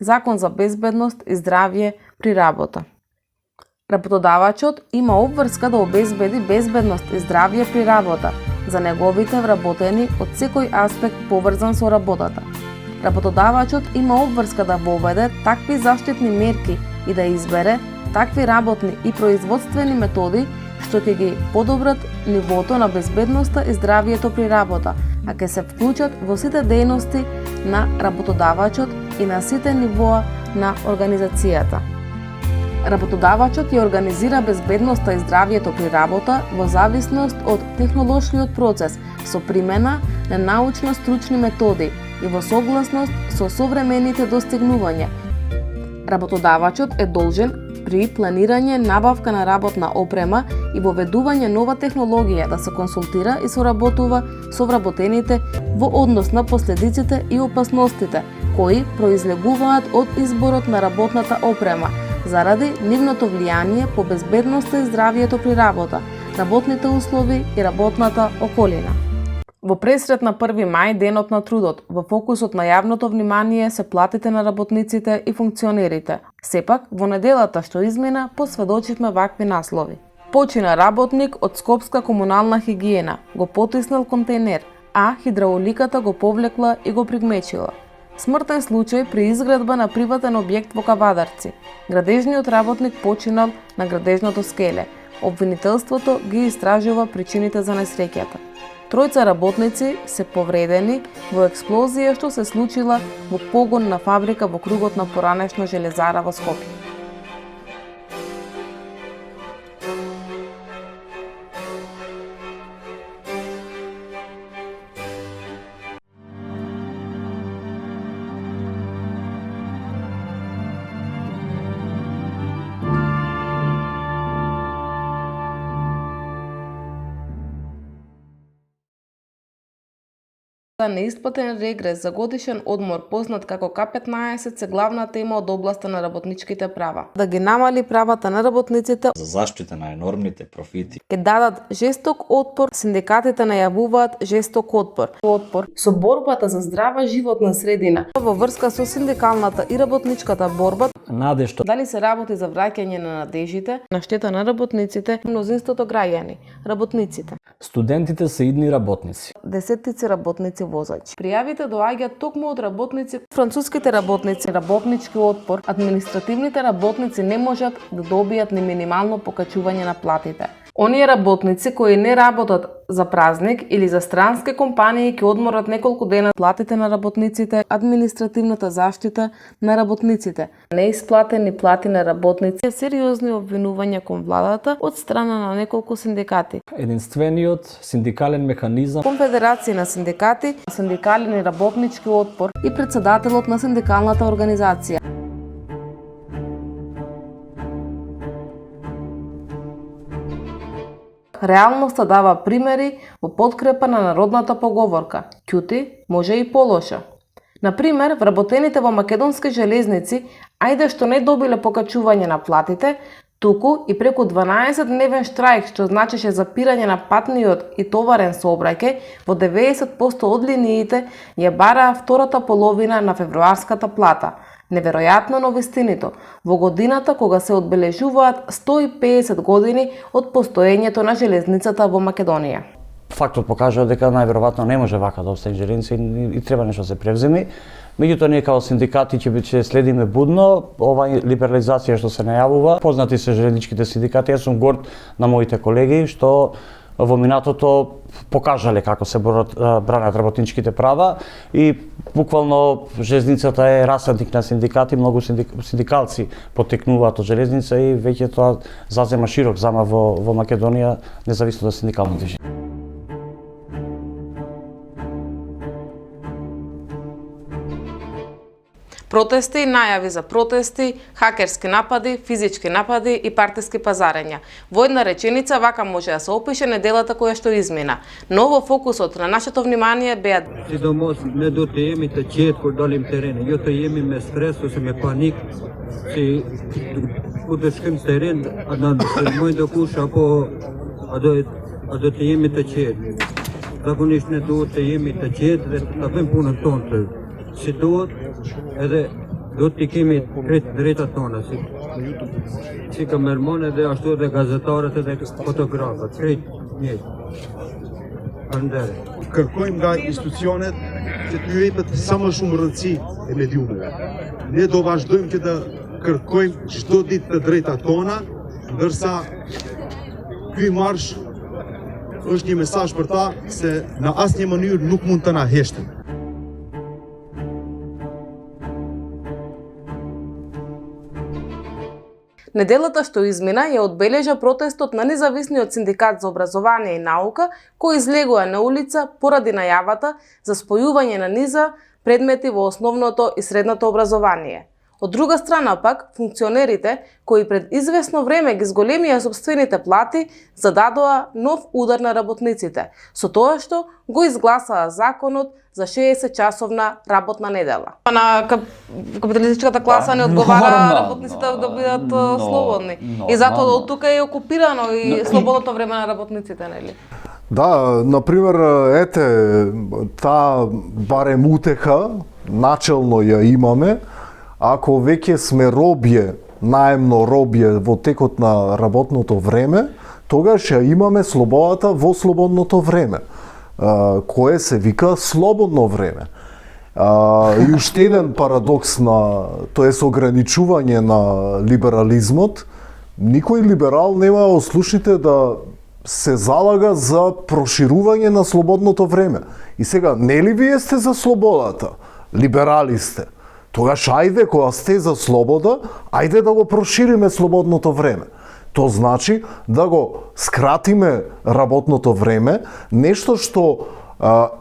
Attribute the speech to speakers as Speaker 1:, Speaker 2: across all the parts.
Speaker 1: Закон за безбедност и здравје при работа. Работодавачот има обврска да обезбеди безбедност и здравје при работа за неговите вработени од секој аспект поврзан со работата. Работодавачот има обврска да воведе такви заштитни мерки и да избере такви работни и производствени методи што ќе ги подобрат нивото на безбедноста и здравјето при работа, а ќе се вклучат во сите дејности на работодавачот и на сите нивоа на организацијата. Работодавачот ја организира безбедноста и здравјето при работа во зависност од технолошкиот процес со примена на научно-стручни методи и во согласност со современите достигнувања. Работодавачот е должен при планирање набавка на работна опрема и воведување нова технологија да се консултира и соработува со вработените во однос на последиците и опасностите кои произлегуваат од изборот на работната опрема заради нивното влијание по безбедноста и здравјето при работа, работните услови и работната околина. Во пресрет на 1 мај, денот на трудот, во фокусот на јавното внимание се платите на работниците и функционерите. Сепак, во неделата што измина, посведочивме вакви наслови. Почина работник од Скопска комунална хигиена, го потиснал контейнер, а хидрауликата го повлекла и го пригмечила. Смртен случај при изградба на приватен објект во Кавадарци. Градежниот работник починал на градежното скеле. Обвинителството ги истражува причините за несреќата. Тројца работници се повредени во експлозија што се случила во погон на фабрика во кругот на поранешна железара во Скопје. Неисплатен регрес за годишен одмор, познат како К15, се главна тема од областа на работничките права. Да ги намали правата на работниците
Speaker 2: за заштита на енормните профити.
Speaker 1: Ке дадат жесток отпор, синдикатите најавуваат жесток отпор со борбата за здрава животна средина во врска со синдикалната и работничката борба.
Speaker 2: Надежда
Speaker 1: Дали се работи за враќање на надежите на штета на работниците, мнозинството граѓани, работниците.
Speaker 2: Студентите се идни работници.
Speaker 1: Десеттици работници возачи. Пријавите доаѓаат токму од работници, француските работници, работнички отпор, административните работници не можат да добијат ни минимално покачување на платите. Оние работници кои не работат за празник или за странски компании ќе одморат неколку дена. Платите на работниците, административната заштита на работниците, неисплатени плати на работници, сериозни обвинувања кон владата од страна на неколку синдикати.
Speaker 2: Единствениот синдикален механизам,
Speaker 1: Конфедерација на синдикати, синдикален и работнички отпор и председателот на синдикалната организација. Реалноста дава примери во подкрепа на народната поговорка «Ќути може и полоша». Например, вработените во македонски железници, ајде што не добиле покачување на платите, туку и преку 12-дневен штрајк, што значеше запирање на патниот и товарен сообраќај, во 90% од линиите ја бараа втората половина на февруарската плата. Неверојатно на вистинито, во годината кога се одбележуваат 150 години од постоењето на железницата во Македонија.
Speaker 3: Фактот покажува дека најверојатно не може вака да остане железница и треба нешто да се превземе. Меѓутоа ние како синдикати ќе следиме будно оваа либерализација што се најавува. Познати се железничките синдикати, јас сум горд на моите колеги што во минатото покажале како се бранат работничките права и буквално железницата е расадник на синдикати, многу синдикалци потекнуваат од железница и веќе тоа зазема широк замав во Македонија, независно од синдикално движење.
Speaker 1: Протести, најави за протести, хакерски напади, физички напади и партиски пазарења. Во една реченица вака може да се опише неделата која што измина. Но во фокусот на нашето внимание беа
Speaker 4: Sidomos ne do të jemi të qetë kur dalim teren, jo të jemi me stres ose me panik, si ku të shkojmë teren, a do të shkojmë do kush apo a do të jemi të qetë. Zakonisht ne duhet të jemi të qetë dhe ta bëjmë punën tonë si duhet, edhe do t'i kemi krejt drejtat tona, si kamermanë dhe ashtu edhe gazetarët edhe fotografët, krejt njëjtë. Faleminderit.
Speaker 5: Kërkojmë nga institucionet që t'ju jepet sa më shumë rëndësi e mediumeve. Ne do vazhdojmë që të kërkojmë çdo ditë të drejtat tona, ndërsa ky marsh është një mesazh për ta se në asnjë mënyrë nuk mund të na heshtin.
Speaker 1: Неделата што измина ја одбележа протестот на независниот синдикат за образование и наука, кој излегува на улица поради најавата за спојување на низа предмети во основното и средното образование. Од друга страна пак, функционерите, кои пред известно време ги зголемија собствените плати, зададоа нов удар на работниците, со тоа што го изгласаа законот за 60-часовна работна недела. На капиталистичката класа не одговара работниците да бидат слободни. И затоа од тука е окупирано и слободното време на работниците, нели?
Speaker 6: Да, например, таа барем утеха, начелно ја имаме, ако веќе сме робје, наемно робје во текот на работното време, тогаш ја имаме слободата во слободното време, кое се вика слободно време. И уште еден парадокс тоест ограничување на либерализмот, никој либерал нема да ослушате да се залага за проширување на слободното време. И сега, нели вие сте за слободата? Либерали сте. Тогаш ајде, кога сте за слобода, ајде да го прошириме слободното време. То значи да го скратиме работното време, нешто што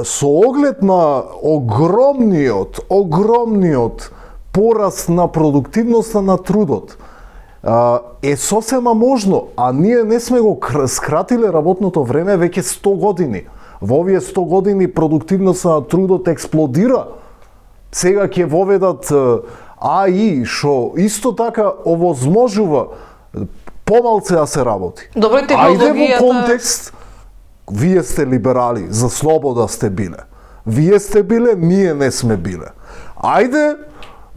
Speaker 6: со оглед на огромниот пораст на продуктивноста на трудот е сосема можно, а ние не сме го скратиле работното време веќе 100 години. Во овие 100 години продуктивноста на трудот експлодира. Сега ќе воведат АИ, што исто така овозможува помалце да се работи.
Speaker 1: Добро,
Speaker 6: ајде во контекст, вие сте либерали, за слобода сте биле. Вие сте биле, ние не сме биле. Ајде,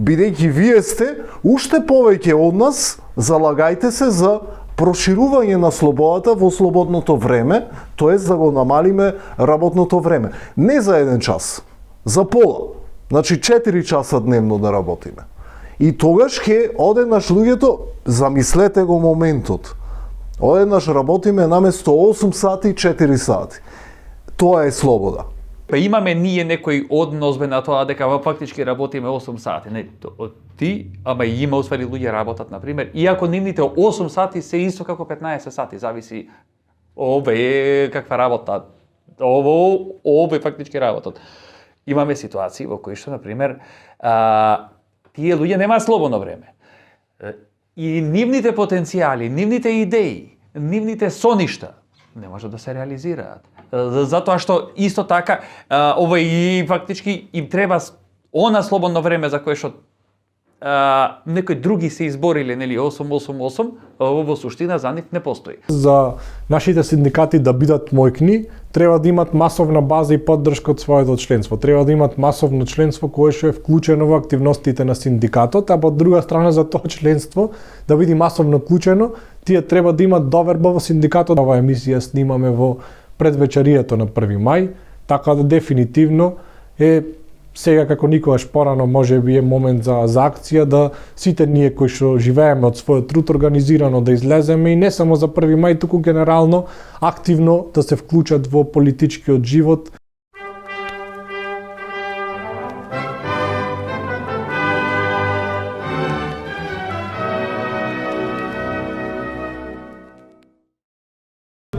Speaker 6: бидејќи вие сте, уште повеќе од нас, залагајте се за проширување на слободата во слободното време, тоест да го намалиме работното време. Не за 1 час, за пола. Значи 4 часа дневно да работиме. И тогаш ќе одеднаш луѓето, замислете го моментот. Одеднаш работиме наместо 8 сати, 4 сати. Тоа е слобода.
Speaker 7: Па имаме ние некој однос на тоа дека фактички работиме 8 сати. Не, ти, ама и има усвари луѓе работат, например, иако нивните 8 сати се исто како 15 сати, зависи ове каква работа. Ове фактички работат. Имаме ситуации во кои што, например, тие луѓе немаат слободно време. И нивните потенцијали, нивните идеи, нивните соништа не можат да се реализираат. Затоа што исто така ова и фактички им треба она слободно време за кое што некои други се избориле, нели 888, во суштина за нив не постои.
Speaker 8: За нашите синдикати да бидат мојкни, треба да имат масовна база и поддршка од своето членство. Треба да имат масовно членство кое што е вклучено во активностите на синдикатот, а од друга страна за тоа членство да биде масовно вклучено, тие треба да имат доверба во синдикатот. Оваа емисија снимаме во предвечерието на 1 мај, така да дефинитивно е сега како никогаш порано можеби е момент за акција да сите ние кои што живееме од својот труд организирано да излеземе и не само за 1 мај, туку генерално активно да се вклучат во политичкиот живот.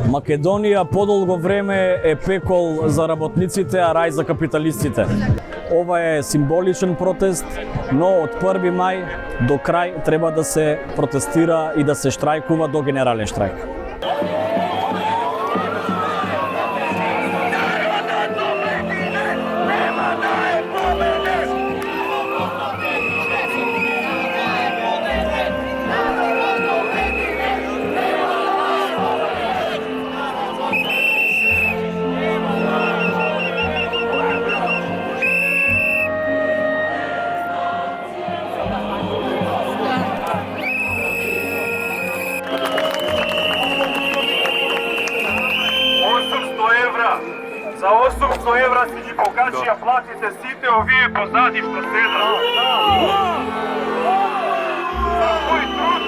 Speaker 2: Македонија подолго време е пекол за работниците, а рај за капиталистите. Ова е символичен протест, но од 1 мај до крај треба да се протестира и да се штрајкува до генерален штрајк.
Speaker 9: си ги покачија платите сите овие позади што седат. За кој труд,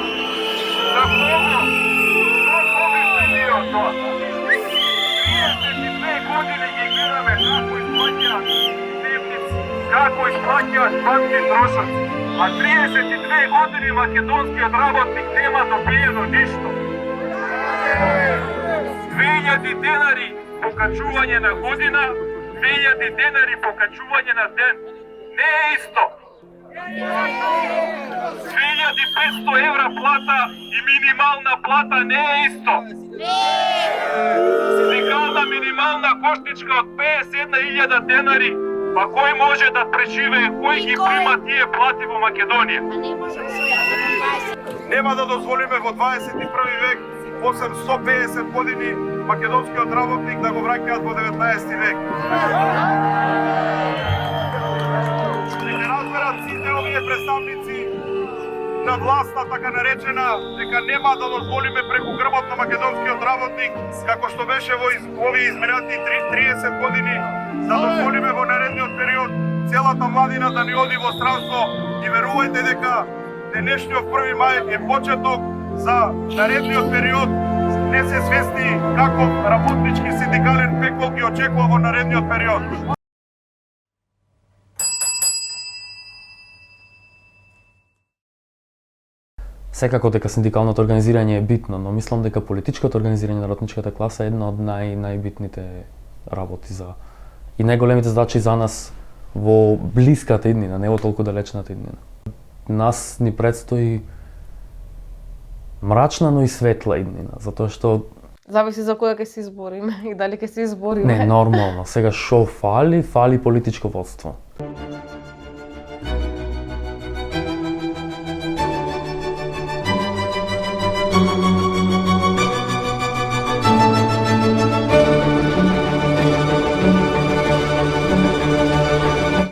Speaker 9: за кого, што објашнение од тоа? 32 години ги гледаме како исплаќаат дневници, како исплаќаат банки трошоци, а 32 години македонскиот работник нема добиено ништо. 2000 денари покачување на година, 2000 денари покачување на ден. Не е исто. 2500 евра плата и минимална плата не е исто. Легална минимална коштичка од 51.000 денари, па кој може да преживее, кој ги прима тие плати во Македонија? Нема да дозволиме во 21 век, 850 години, македонскиот работник да го враќаат во 19 век. Нека разберат сите овие представници на власта, така наречена, дека нема да дозволиме преку грбот на македонскиот работник, како што беше во овие изминати 30 години, да дозволиме во наредниот период целата младина да ни оди во странство и верувајте дека денешниот 1 мај е почеток за наредниот период. Не се свести каков работнички синдикален пекол ги очекува во наредниот период.
Speaker 10: Секако дека синдикалното организирање е битно, но мислам дека политичкото организирање на работничката класа е една од најбитните работи за и најголемите задачи за нас во блиската иднина, не во толку далечната иднина. Нас ни предстои мрачна, но и светла иднина, затоа што
Speaker 1: Зависи за која ќе се избориме и дали ќе се избориме.
Speaker 10: не нормално. Сега шо фали? Фали политичко водство.